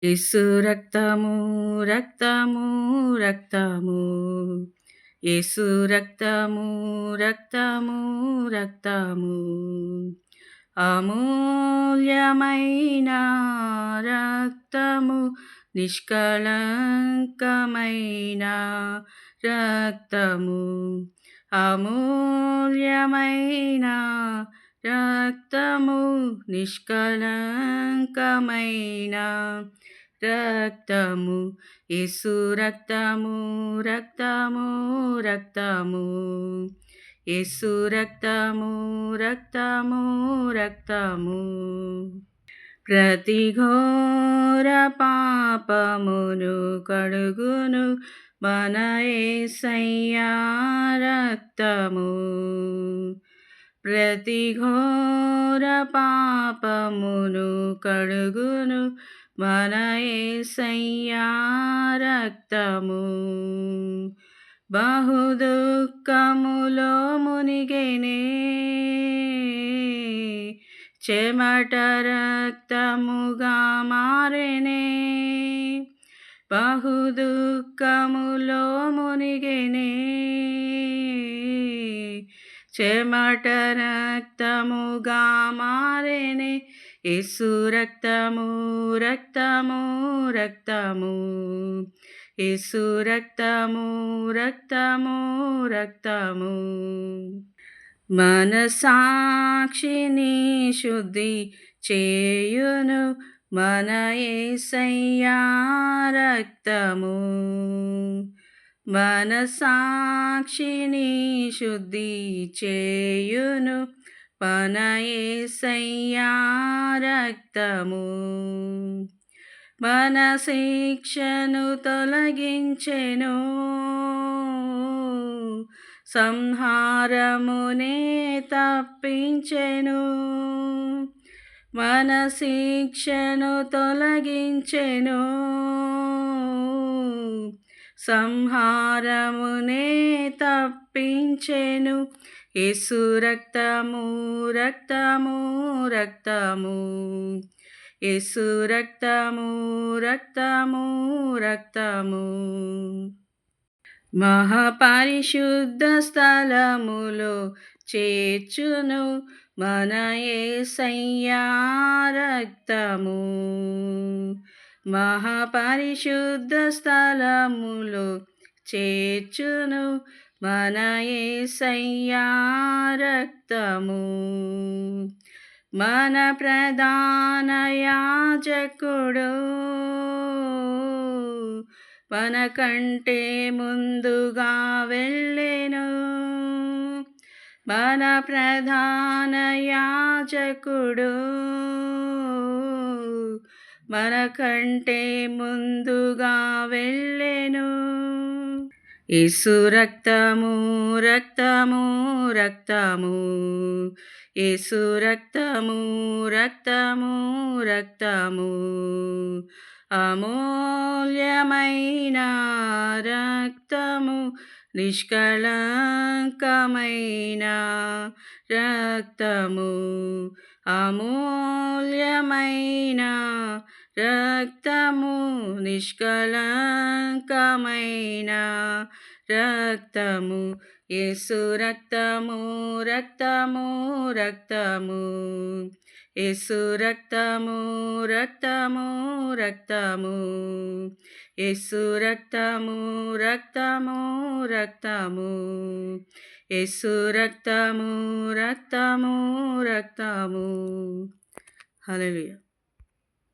యేసు రక్తము, రక్తము, రక్తము. యేసు రక్తము, రక్తము, రక్తము. అమూల్యమైన రక్తము, నిష్కళంకమైన రక్తము. అమూల్యమైన రక్తము, నిష్కళంకమైన రక్తము. యేసు రక్తము, రక్తము, రక్తము. యేసు రక్తము, రక్తము, రక్తము. ప్రతి ఘోర పాపమును కడుగును మన యేసయ్యా రక్తము. ప్రతి ఘోర పాపమును కడుగును మన యేసయ్యా రక్తము. బహు దుఃఖములో మునిగెనే, చెమట రక్తముగా మారెనే. బహు దుఃఖములో మునిగెనే, చెమట రక్తముగా మారెనే. యేసు రక్తము, రక్తము, రక్తము. యేసు రక్తము, రక్తము, రక్తము. మనసాక్షిని శుద్ధి చేయును మన యేసయ్యా రక్తము. మనసాక్షిని శుద్ధి చేయును మన యేసయ్యా రక్తము. మన శిక్షను తొలగించెను, సంహారమునే తప్పించెను. మన శిక్షను తొలగించెను, సంహారమునే తప్పించెను. యేసు రక్తము, రక్తము, రక్తము. యేసు రక్తము, రక్తము, రక్తము. మహాపరిశుద్ధ స్థలములో చేర్చును మన యేసయ్యా రక్తము. మహాపరిశుద్ధ స్థలములో చేర్చును మన యేసయ్యా రక్తము. మన ప్రధాన యాజకుడు మన కంటే ముందుగా వెళ్ళెను. మన ప్రధాన యాజకుడు మన కంటే ముందుగా వెళ్ళెను. యేసు రక్తము, రక్తము, రక్తము. యేసు రక్తము, రక్తము, రక్తము. అమూల్యమైన రక్తము, నిష్కళంకమైన రక్తము. అమూల్యమైన రక్తము, నిష్కళంకమైన రక్తము. యేసు రక్తము, రక్తము, రక్తము. యేసు రక్తము, రక్తము, రక్తము. యేసు రక్తము, రక్తము, రక్తము. యేసు రక్తము, రక్తము, రక్తము. హల్లెలూయా.